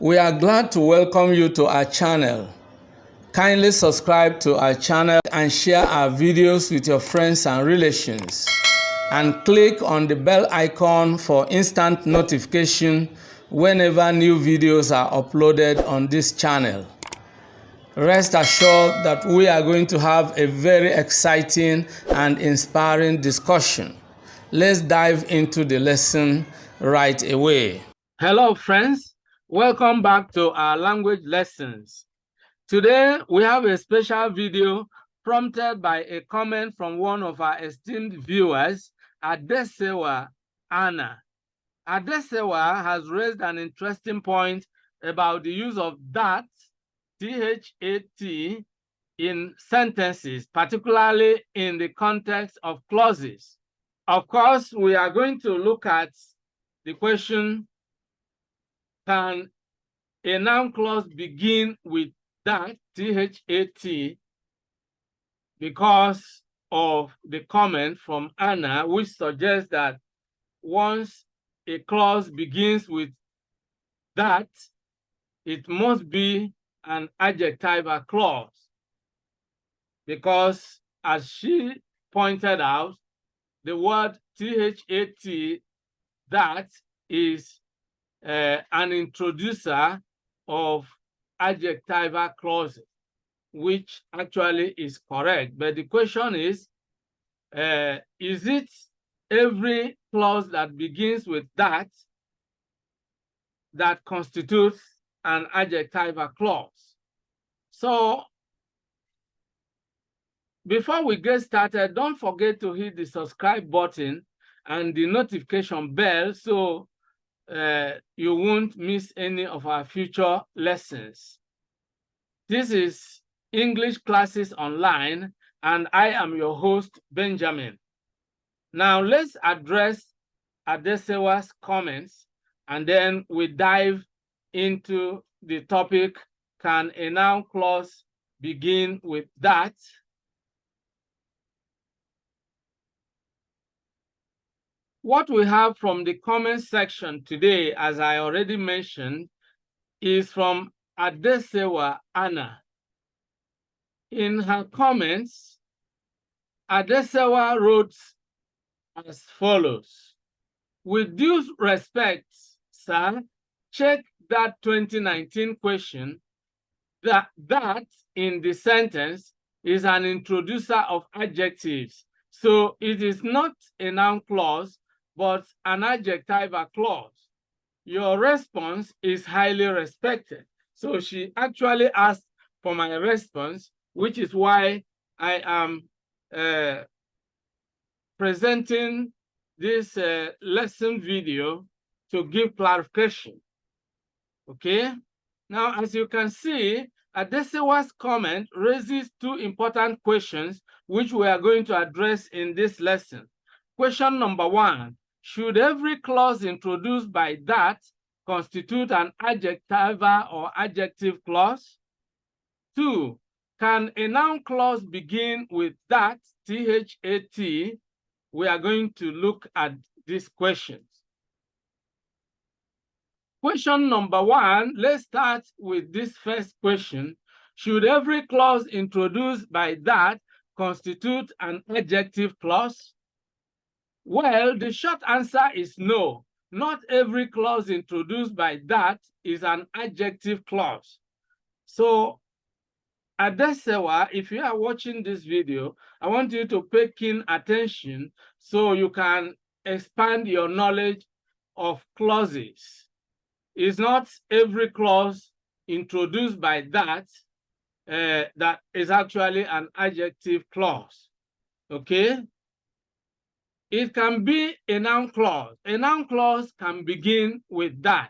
We are glad to welcome you to our channel. Kindly subscribe to our channel and share our videos with your friends and relations. And click on the bell icon for instant notification whenever new videos are uploaded on this channel. Rest assured that we are going to have a very exciting and inspiring discussion. Let's dive into the lesson right away. Hello friends, welcome back to our language lessons. Today we have a special video prompted by a comment from one of our esteemed viewers, Adesewa Hannah. Adesewa has raised an interesting point about the use of that, T-H-A-T, in sentences, particularly in the context of clauses. Of course, we are going to look at the question, can a noun clause begin with that, T-H-A-T, because of the comment from Anna, which suggests that once a clause begins with that, it must be an adjectival clause. Because as she pointed out, the word T-H-A-T, that is an introducer of adjectival clauses, which actually is correct. But the question is it every clause that begins with that constitutes an adjectival clause? So before we get started, don't forget to hit the subscribe button and the notification bell so you won't miss any of our future lessons. This is English Classes Online, and I am your host, Benjamin. Now let's address Adesewa's comments, and then we dive into the topic, can a noun clause begin with that? What we have from the comment section today, as I already mentioned, is from Adesewa Hannah. In her comments, Adesewa wrote as follows: with due respect, sir, check that 2019 question. That in the sentence is an introducer of adjectives. So it is not a noun clause, but an adjectival clause. Your response is highly respected. So she actually asked for my response, which is why I am presenting this lesson video to give clarification. Okay? Now, as you can see, Adesewa's comment raises two important questions which we are going to address in this lesson. Question number one, should every clause introduced by that constitute an adjectival or adjective clause? Two, can a noun clause begin with that, T-H-A-T? We are going to look at these questions. Question number one, let's start with this first question. Should every clause introduced by that constitute an adjective clause? Well, the short answer is no. Not every clause introduced by that is an adjective clause. So, Adesewa, if you are watching this video, I want you to pay keen attention so you can expand your knowledge of clauses. It's not every clause introduced by that that is actually an adjective clause, okay? It can be a noun clause. A noun clause can begin with that.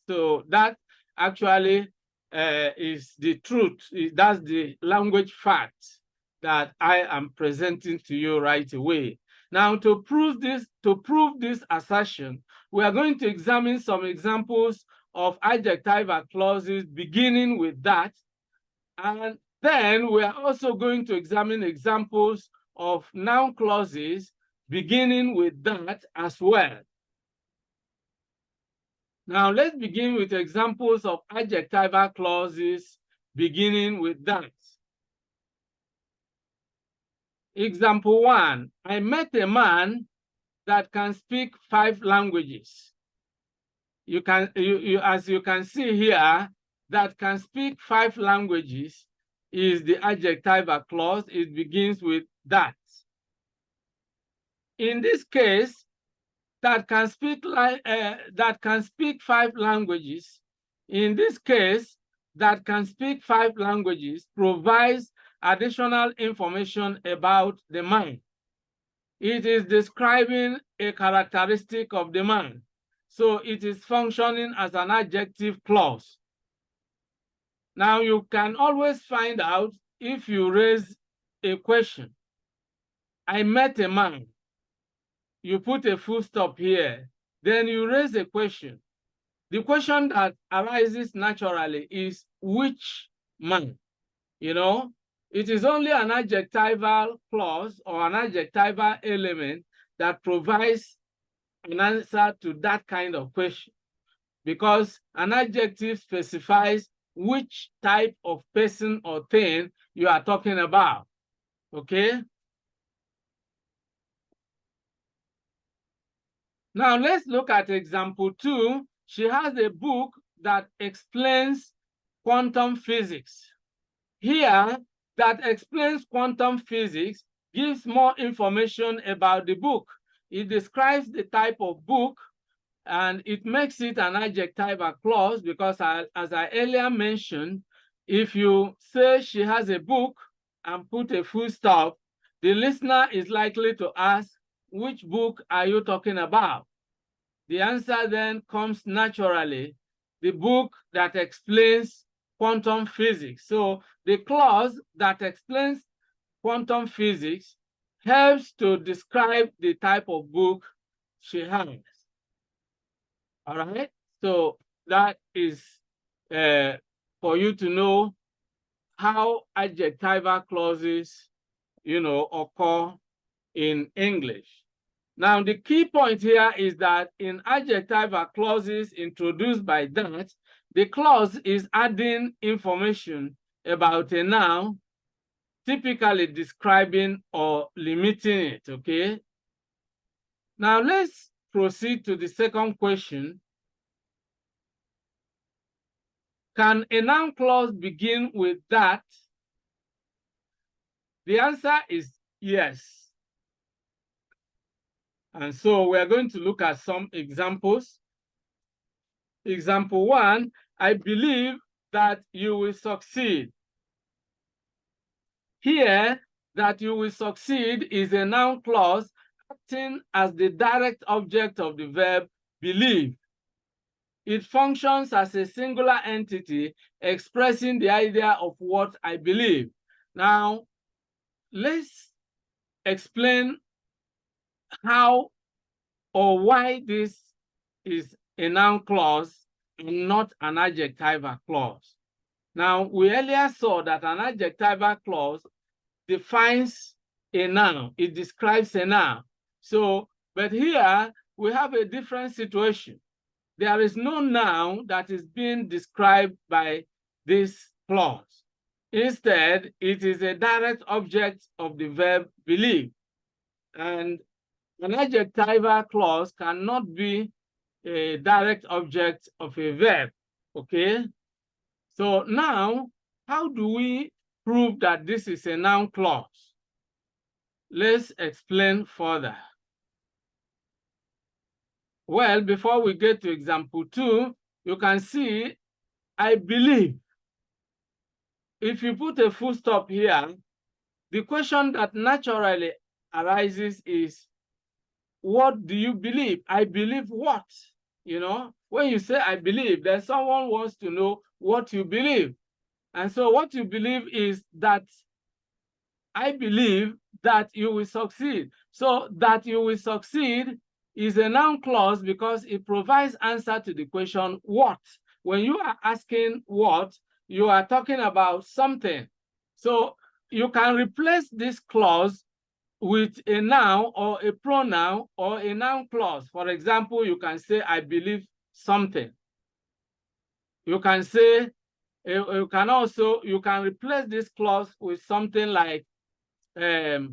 So that actually is the truth. That's the language fact that I am presenting to you right away. Now, to prove this assertion, we are going to examine some examples of adjectival clauses beginning with that, and then we are also going to examine examples of noun clauses beginning with that as well. Now let's begin with examples of adjectival clauses beginning with that. Example 1, I met a man that can speak 5 languages. As you can see here, that can speak 5 languages is the adjectival clause. It begins with that. In this case, that can speak 5 languages. In this case, that can speak 5 languages provides additional information about the man. It is describing a characteristic of the man. So it is functioning as an adjective clause. Now you can always find out if you raise a question. I met a man. You put a full stop here. Then you raise a question. The question that arises naturally is which man? You know, it is only an adjectival clause or an adjectival element that provides an answer to that kind of question, because an adjective specifies which type of person or thing you are talking about, okay? Now let's look at example 2. She has a book that explains quantum physics. Here, that explains quantum physics gives more information about the book. It describes the type of book, and it makes it an adjectival clause because, as I earlier mentioned, if you say she has a book and put a full stop, the listener is likely to ask, which book are you talking about? The answer then comes naturally, the book that explains quantum physics. So the clause that explains quantum physics helps to describe the type of book she has. All right, so that is for you to know how adjectival clauses, occur in English. Now, the key point here is that in adjectival clauses introduced by that, the clause is adding information about a noun, typically describing or limiting it, okay? Now, let's proceed to the second question. Can a noun clause begin with that? The answer is yes. And so we are going to look at some examples. Example 1, I believe that you will succeed. Here, that you will succeed is a noun clause acting as the direct object of the verb believe. It functions as a singular entity expressing the idea of what I believe. Now, let's explain how or why this is a noun clause and not an adjectival clause. Now, we earlier saw that an adjectival clause defines a noun. It describes a noun. So, but here we have a different situation. There is no noun that is being described by this clause. Instead, it is a direct object of the verb believe. And an adjectival clause cannot be a direct object of a verb, okay? So now, how do we prove that this is a noun clause? Let's explain further. Well, before we get to example 2, you can see, I believe. If you put a full stop here, the question that naturally arises is, what do you believe? I believe what? When you say I believe, then someone wants to know what you believe. And so what you believe is that I believe that you will succeed. So that you will succeed is a noun clause because it provides answer to the question what. When you are asking what, you are talking about something. So you can replace this clause with a noun or a pronoun or a noun clause. For example, you can say, I believe something. You can say, you can replace this clause with something like, I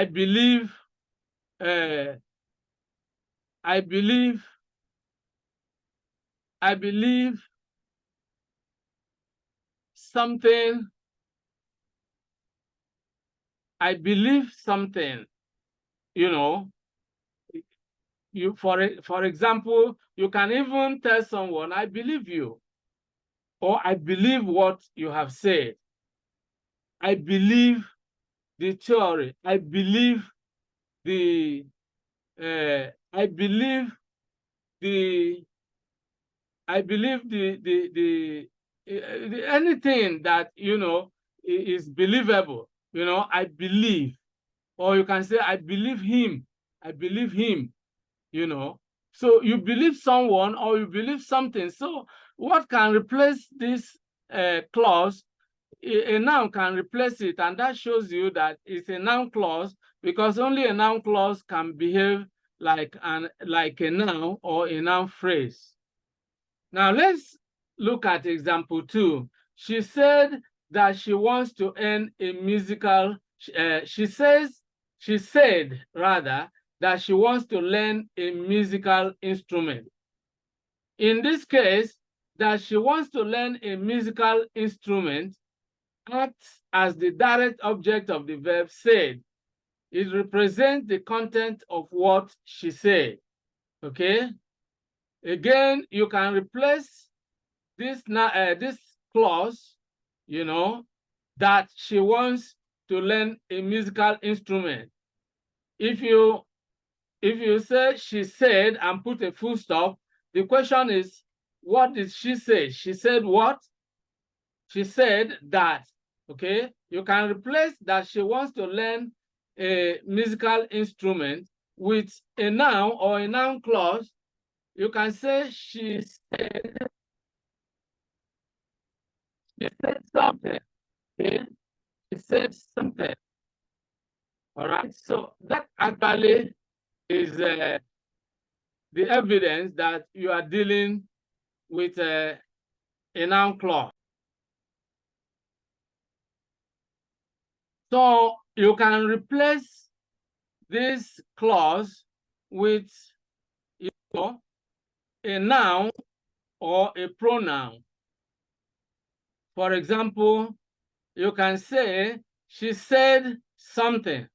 believe something. I believe something, you know. For example, you can even tell someone, I believe you, or I believe what you have said. I believe the theory. I believe the I believe the anything that, you know, is believable, you know, I believe. Or you can say, I believe him. I believe him, you know. So you believe someone or you believe something. So what can replace this clause? A noun can replace it, and that shows you that it's a noun clause, because only a noun clause can behave like a noun or a noun phrase. Now let's look at example 2. She said that she wants to earn a musical. She said rather that she wants to learn a musical instrument. In this case, that she wants to learn a musical instrument acts as the direct object of the verb said. It represents the content of what she said. Okay? Again, you can replace this clause, you know, that she wants to learn a musical instrument. If you say she said and put a full stop, the question is, what did she say? She said what? She said that. Okay, you can replace that she wants to learn a musical instrument with a noun or a noun clause. You can say she said something. Okay? She said something. All right, so that actually is the evidence that you are dealing with a noun clause. So you can replace this clause with, you know, a noun or a pronoun. For example, you can say, she said something.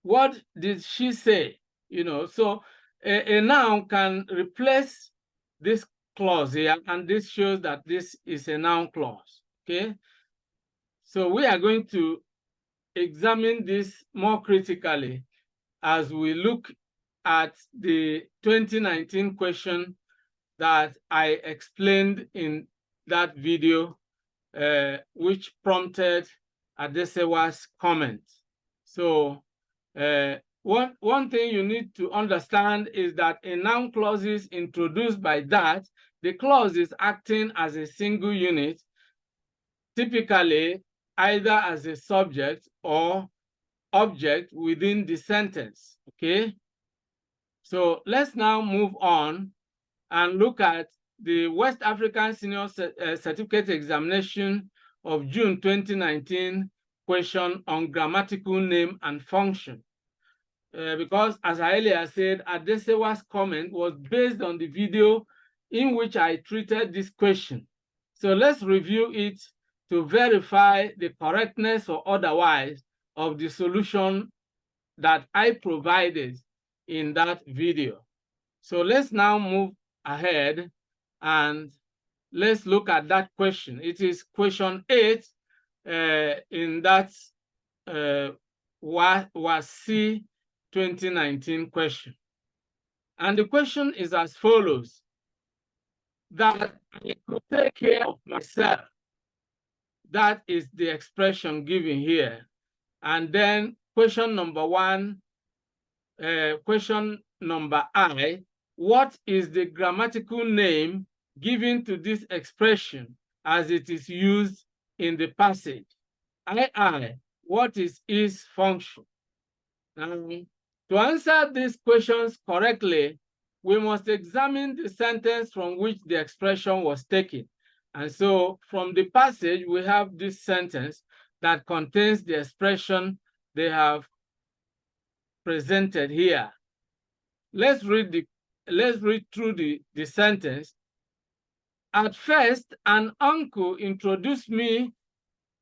What did she say? You know, so a noun can replace this clause here, and this shows that this is a noun clause. Okay, so we are going to examine this more critically as we look at the 2019 question that I explained in that video, which prompted Adesewa's comment. So one thing you need to understand is that a noun clause is introduced by that the clause is acting as a single unit, typically either as a subject or object within the sentence. Okay, so let's now move on and look at the West African Senior Certificate Examination of June 2019 question on grammatical name and function. Because, as I earlier said, Adesewa's comment was based on the video in which I treated this question. So let's review it to verify the correctness or otherwise of the solution that I provided in that video. So let's now move ahead and let's look at that question. It is question 8 in that Wassce 2019 question. And the question is as follows: that I could take care of myself. That is the expression given here. And then question number 1, question number I, what is the grammatical name given to this expression as it is used in the passage? I, what is its function? Now, to answer these questions correctly, we must examine the sentence from which the expression was taken. And so from the passage, we have this sentence that contains the expression they have presented here. Let's read through the sentence. At first, an uncle introduced me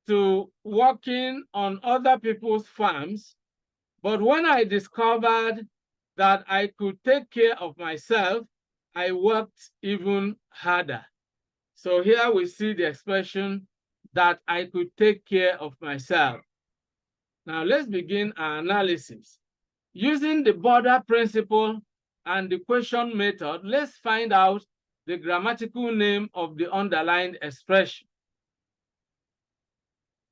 to working on other people's farms, but when I discovered that I could take care of myself, I worked even harder. So here we see the expression that I could take care of myself. Now let's begin our analysis. Using the border principle and the question method, let's find out the grammatical name of the underlined expression.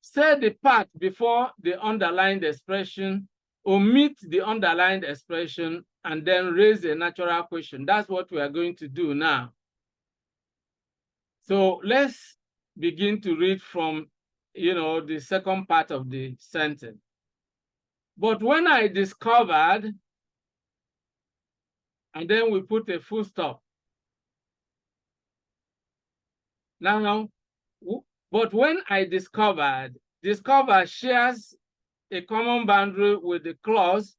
Say the part before the underlined expression, omit the underlined expression, and then raise a natural question. That's what we are going to do now. So let's begin to read from, the second part of the sentence. But when I discovered, and then we put a full stop. Now, but when I discovered, discover shares a common boundary with the clause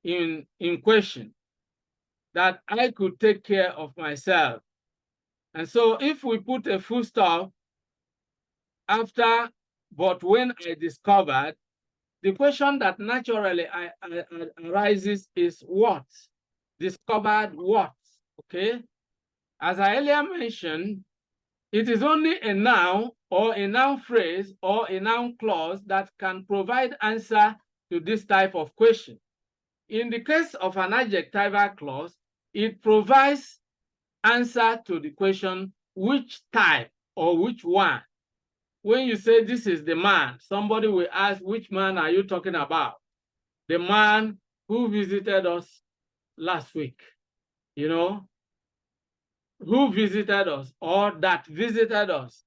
in question, that I could take care of myself. And so if we put a full stop after, but when I discovered, the question that naturally arises is what? Discovered what? Okay? As I earlier mentioned, it is only a noun or a noun phrase or a noun clause that can provide answer to this type of question. In the case of an adjectival clause, it provides answer to the question, which type or which one. When you say this is the man, somebody will ask, which man are you talking about? The man who visited us last week, who visited us or that visited us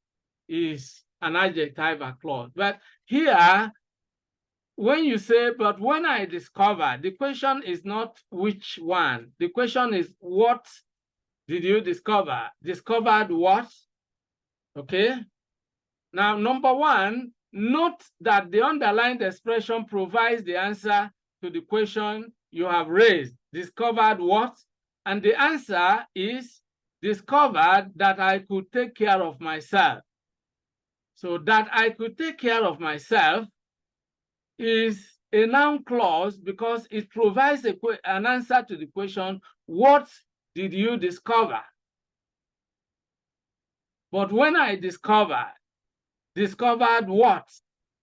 is an adjectival clause. But here, when you say, but when I discovered, the question is not which one. The question is, what did you discover? Discovered what? Okay. Now, number one, note that the underlined expression provides the answer to the question you have raised. Discovered what? And the answer is discovered that I could take care of myself. So that I could take care of myself is a noun clause because it provides an answer to the question, what did you discover? But when I discovered what?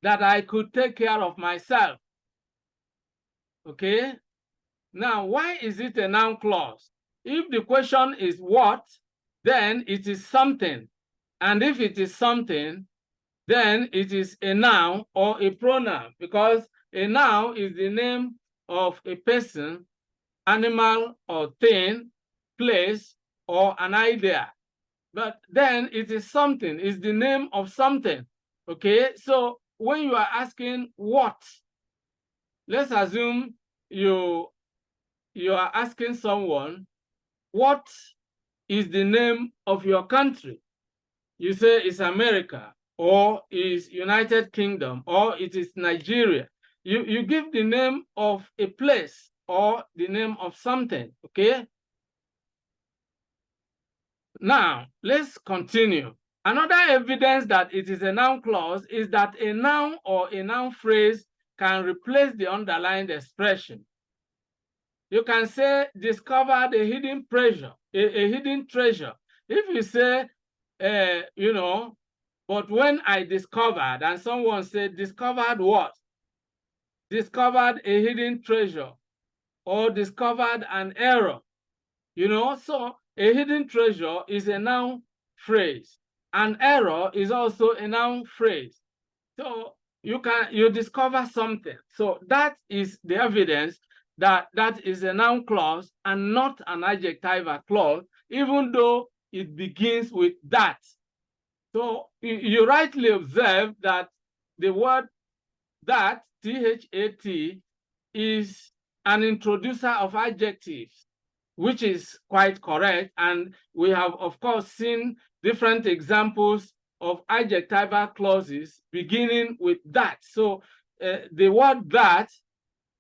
That I could take care of myself. Okay? Now, why is it a noun clause? If the question is what, then it is something. And if it is something, then it is a noun or a pronoun, because a noun is the name of a person, animal or thing, place, or an idea. But then it is something, it's the name of something. Okay, so when you are asking what, let's assume you are asking someone, what is the name of your country? You say it's America, or it's United Kingdom, or it is Nigeria. You give the name of a place or the name of something, okay? Now, let's continue. Another evidence that it is a noun clause is that a noun or a noun phrase can replace the underlined expression. You can say, discovered a hidden treasure, a hidden treasure. If you say, but when I discovered, and someone said, discovered what? Discovered a hidden treasure, or discovered an error. So a hidden treasure is a noun phrase. An error is also a noun phrase. So you discover something. So that is the evidence that is a noun clause and not an adjectival clause, even though it begins with that. So you rightly observe that the word that, T-H-A-T, is an introducer of adjectives. which is quite correct. And we have, of course, seen different examples of adjectival clauses beginning with that. So the word that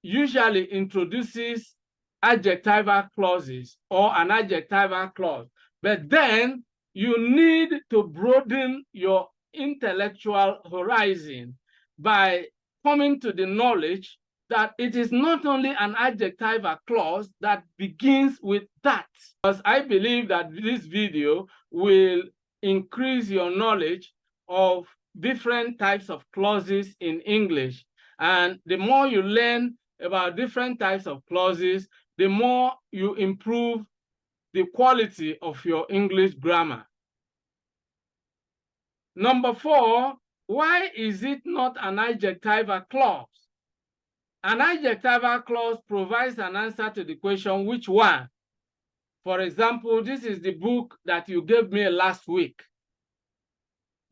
usually introduces adjectival clauses or an adjectival clause. But then you need to broaden your intellectual horizon by coming to the knowledge that it is not only an adjectival clause that begins with that. Because I believe that this video will increase your knowledge of different types of clauses in English. And the more you learn about different types of clauses, the more you improve the quality of your English grammar. Number 4, why is it not an adjectival clause? An adjectival clause provides an answer to the question, which one? For example, this is the book that you gave me last week.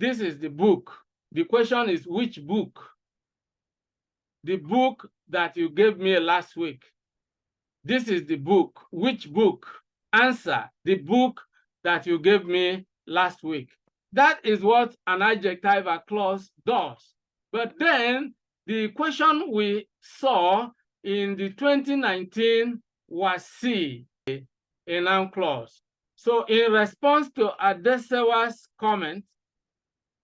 This is the book. The question is, which book? The book that you gave me last week. This is the book. Which book? Answer, the book that you gave me last week. That is what an adjectival clause does. But then the question we saw in the 2019 Wassce, a noun clause. So in response to Adesewa's comment,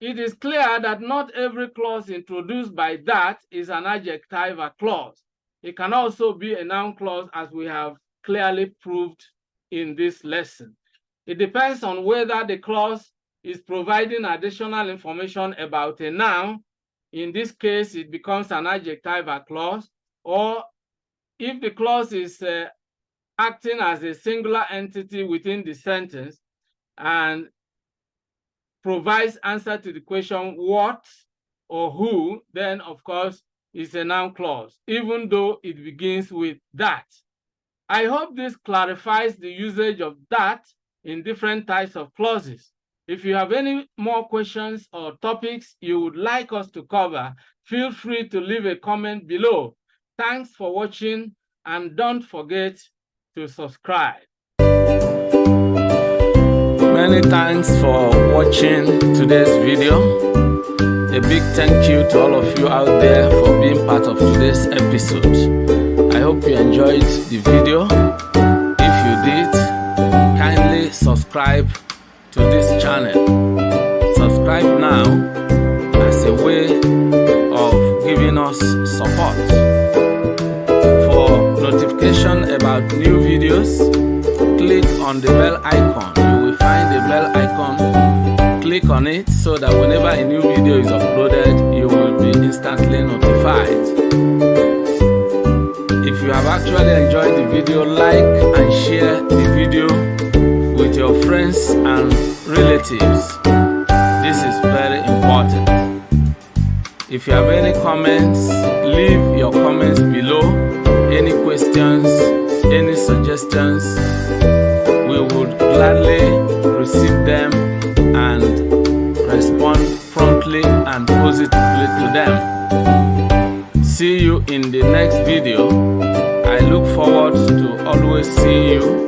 it is clear that not every clause introduced by that is an adjectival clause. It can also be a noun clause, as we have clearly proved in this lesson. It depends on whether the clause is providing additional information about a noun. In this case, it becomes an adjectival clause, or if the clause is acting as a singular entity within the sentence and provides answer to the question what or who, then of course it's a noun clause, even though it begins with that. I hope this clarifies the usage of that in different types of clauses. If you have any more questions or topics you would like us to cover, feel free to leave a comment below. Thanks for watching, and don't forget to subscribe. Many thanks for watching today's video. A big thank you to all of you out there for being part of today's episode. I hope you enjoyed the video. If you did, kindly subscribe to this channel. Subscribe now as a way of giving us support. For notification about new videos, click on the bell icon. You will find the bell icon. Click on it so that whenever a new video is uploaded, you will be instantly notified. If you have actually enjoyed the video, like and share the video with your friends and relatives. This is very important. If you have any comments, leave your comments below. Any questions, any suggestions, we would gladly receive them and respond promptly and positively to them. See you in the next video. I look forward to always seeing you